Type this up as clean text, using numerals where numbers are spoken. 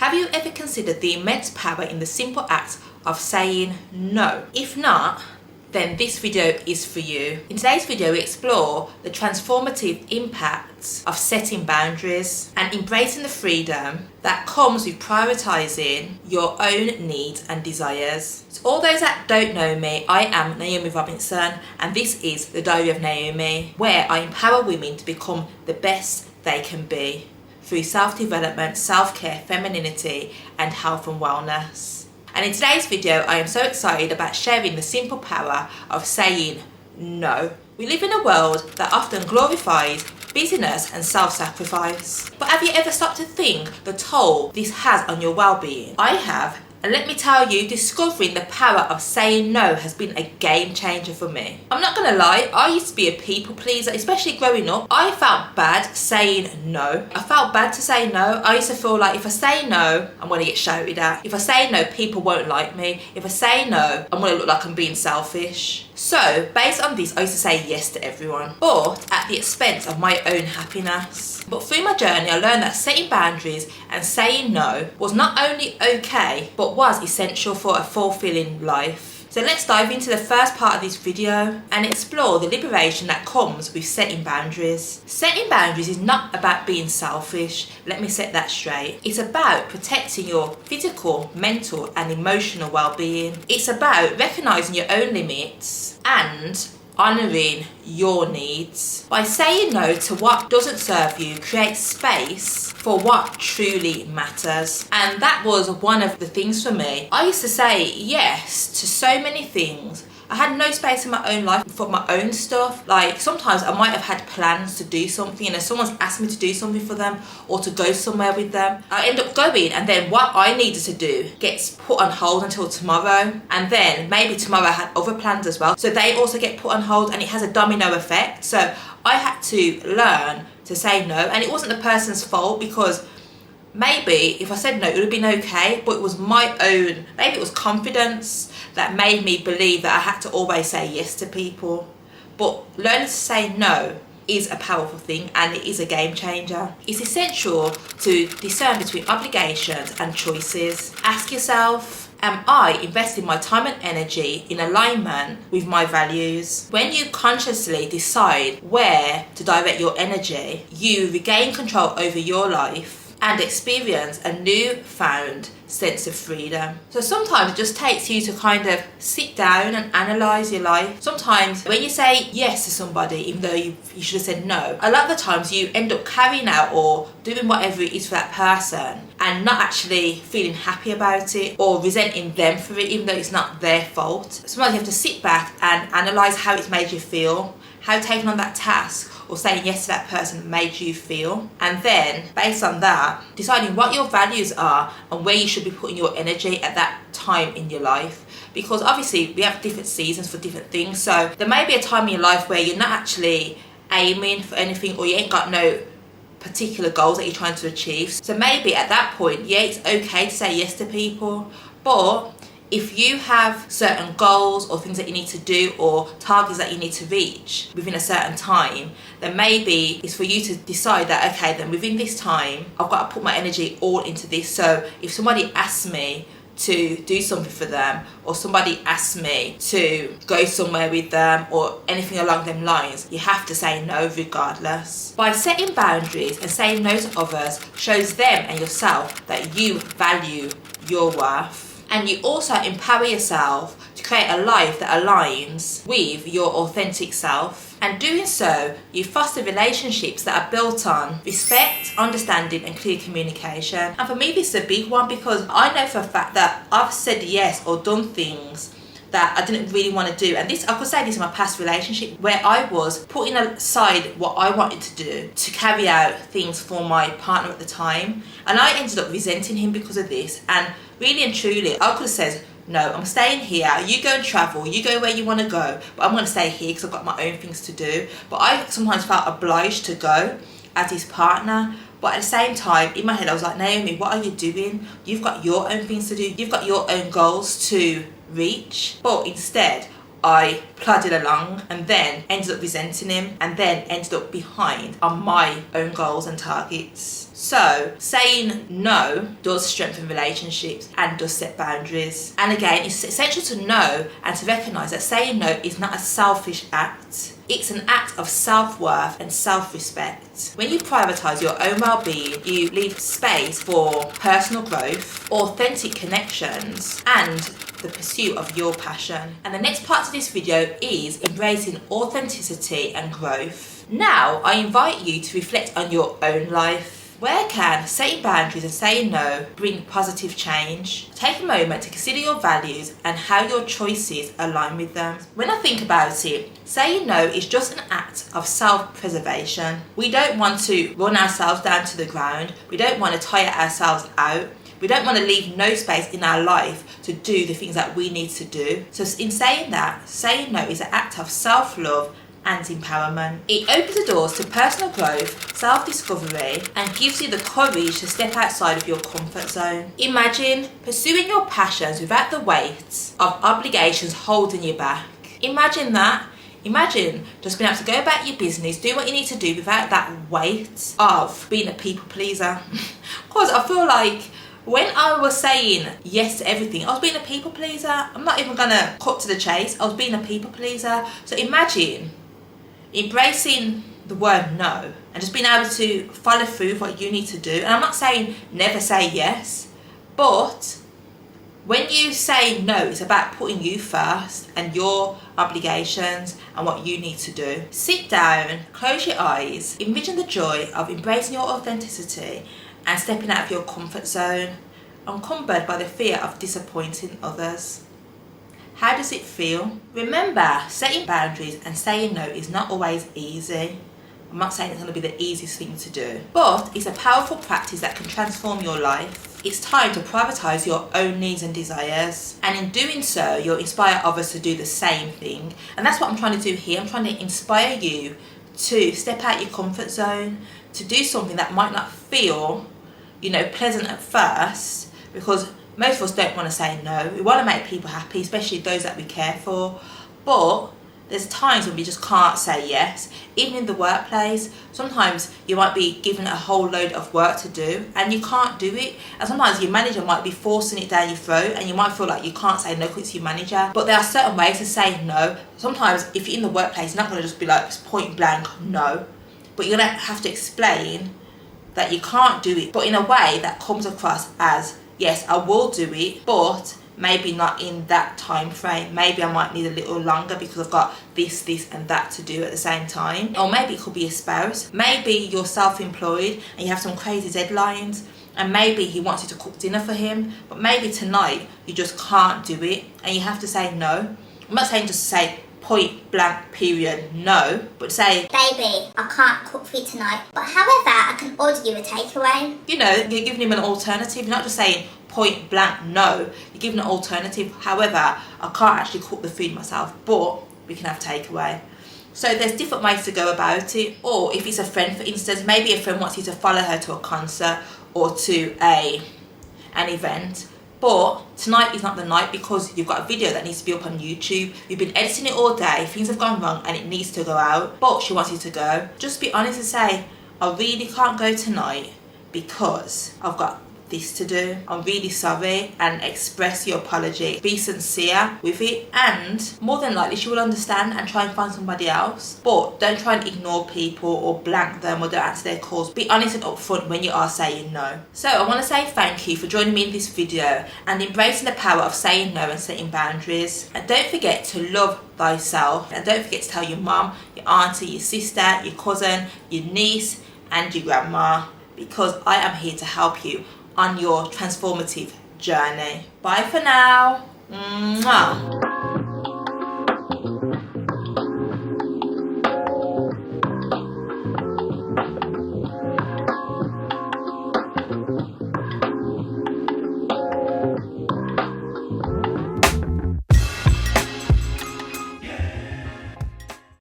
Have you ever considered the immense power in the simple act of saying no? If not, then this video is for you. In today's video, we explore the transformative impacts of setting boundaries and embracing the freedom that comes with prioritizing your own needs and desires. To all those that don't know me, I am Naomi Robinson, and this is the Diary of Naomi, where I empower women to become the best they can be through self-development, self-care, femininity, and health and wellness. And in today's video, I am so excited about sharing the simple power of saying no. We live in a world that often glorifies busyness and self-sacrifice. But have you ever stopped to think the toll this has on your well-being? I have. And let me tell you, discovering the power of saying no has been a game changer for me. I'm not gonna lie, I used to be a people pleaser, especially growing up. I felt bad saying no. I felt bad to say no. I used to feel like if I say no, I'm gonna get shouted at. If I say no, people won't like me. If I say no, I'm gonna look like I'm being selfish. So, based on this, I used to say yes to everyone, but at the expense of my own happiness. But through my journey, I learned that setting boundaries and saying no was not only okay, but was essential for a fulfilling life. So let's dive into the first part of this video and explore the liberation that comes with setting boundaries. Setting boundaries is not about being selfish, let me set that straight. It's about protecting your physical, mental and emotional well-being. It's about recognising your own limits and honouring your needs. By saying no to what doesn't serve you, create space for what truly matters. And that was one of the things for me. I used to say yes to so many things. I had no space in my own life for my own stuff. Like sometimes I might have had plans to do something and if someone's asked me to do something for them or to go somewhere with them, I end up going and then what I needed to do gets put on hold until tomorrow, and then maybe tomorrow I had other plans as well, so they also get put on hold and it has a domino effect. So I had to learn to say no, and it wasn't the person's fault because maybe if I said no it would have been okay, but it was my own, maybe it was confidence that made me believe that I had to always say yes to people. But learning to say no is a powerful thing and it is a game changer. It's essential to discern between obligations and choices. Ask yourself, am I investing my time and energy in alignment with my values? When you consciously decide where to direct your energy, you regain control over your life and experience a newfound sense of freedom. So sometimes it just takes you to kind of sit down and analyse your life. Sometimes when you say yes to somebody, even though you should have said no, a lot of the times you end up carrying out or doing whatever it is for that person and not actually feeling happy about it or resenting them for it, even though it's not their fault. Sometimes you have to sit back and analyse how it's made you feel, how taking on that task or saying yes to that person made you feel, and then based on that deciding what your values are and where you should be putting your energy at that time in your life. Because obviously we have different seasons for different things, so there may be a time in your life where you're not actually aiming for anything or you ain't got no particular goals that you're trying to achieve. So maybe at that point, yeah, it's okay to say yes to people, but if you have certain goals or things that you need to do or targets that you need to reach within a certain time, then maybe it's for you to decide that, okay, then within this time, I've got to put my energy all into this. So if somebody asks me to do something for them or somebody asks me to go somewhere with them or anything along them lines, you have to say no regardless. By setting boundaries and saying no to others shows them and yourself that you value your worth. And you also empower yourself to create a life that aligns with your authentic self. And doing so, you foster relationships that are built on respect, understanding and clear communication. And for me, this is a big one because I know for a fact that I've said yes or done things that I didn't really want to do. And this, I could say this in my past relationship where I was putting aside what I wanted to do to carry out things for my partner at the time. And I ended up resenting him because of this. And really and truly, I could have said, no, I'm staying here, you go and travel, you go where you want to go, but I'm going to stay here because I've got my own things to do. But I sometimes felt obliged to go as his partner. But at the same time, in my head, I was like, Naomi, what are you doing? You've got your own things to do. You've got your own goals to reach. But instead, I plodded along and then ended up resenting him and then ended up behind on my own goals and targets. So saying no does strengthen relationships and does set boundaries. And again, it's essential to know and to recognise that saying no is not a selfish act. It's an act of self-worth and self-respect. When you prioritise your own well-being, you leave space for personal growth, authentic connections, and the pursuit of your passion. And the next part of this video is embracing authenticity and growth. Now, I invite you to reflect on your own life. Where can setting boundaries and saying no bring positive change? Take a moment to consider your values and how your choices align with them. When I think about it, saying no is just an act of self-preservation. We don't want to run ourselves down to the ground. We don't want to tire ourselves out. We don't want to leave no space in our life to do the things that we need to do. So in saying that, saying no is an act of self-love and empowerment. It opens the doors to personal growth, self-discovery, and gives you the courage to step outside of your comfort zone. Imagine pursuing your passions without the weight of obligations holding you back. Imagine that. Imagine just being able to go about your business, do what you need to do without that weight of being a people pleaser. Because I feel like when I was saying yes to everything, I was being a people pleaser. I'm not even gonna cut to the chase. I was being a people pleaser. So imagine embracing the word no and just being able to follow through with what you need to do. And I'm not saying never say yes, but when you say no, it's about putting you first and your obligations and what you need to do. Sit down, close your eyes, envision the joy of embracing your authenticity and stepping out of your comfort zone, encumbered by the fear of disappointing others. How does it feel? Remember, setting boundaries and saying no is not always easy. I'm not saying it's going to be the easiest thing to do, but it's a powerful practice that can transform your life. It's time to prioritise your own needs and desires, and in doing so, you'll inspire others to do the same thing. And that's what I'm trying to do here. I'm trying to inspire you to step out your comfort zone, to do something that might not feel, pleasant at first, because most of us don't want to say no. We want to make people happy, especially those that we care for. But there's times when we just can't say yes. Even in the workplace, sometimes you might be given a whole load of work to do and you can't do it. And sometimes your manager might be forcing it down your throat and you might feel like you can't say no because it's your manager. But there are certain ways to say no. Sometimes if you're in the workplace, you're not going to just be like point blank no. But you're going to have to explain that you can't do it, but in a way that comes across as, yes, I will do it, but maybe not in that time frame. Maybe I might need a little longer because I've got this and that to do at the same time. Or maybe it could be a spouse. Maybe you're self-employed and you have some crazy deadlines, and maybe he wants you to cook dinner for him, but maybe tonight you just can't do it and you have to say no. I'm not saying just say point blank period no, but say, baby, I can't cook for you tonight, but however I can order you a takeaway. You're giving him an alternative. You're not just saying point blank no, you're giving an alternative. However, I can't actually cook the food myself, but we can have takeaway. So there's different ways to go about it. Or if it's a friend, for instance, maybe a friend wants you to follow her to a concert or to an event, but tonight is not the night because you've got a video that needs to be up on YouTube. You've been editing it all day, things have gone wrong and it needs to go out, but she wants you to go. Just be honest and say, I really can't go tonight because I've got this to do. I'm really sorry, and express your apology. Be sincere with it, and more than likely she will understand and try and find somebody else. But don't try and ignore people or blank them or don't answer their calls. Be honest and upfront when you are saying no. So I want to say thank you for joining me in this video and embracing the power of saying no and setting boundaries. And don't forget to love thyself, and don't forget to tell your mum, your auntie, your sister, your cousin, your niece and your grandma, because I am here to help you on your transformative journey. Bye for now. Mwah.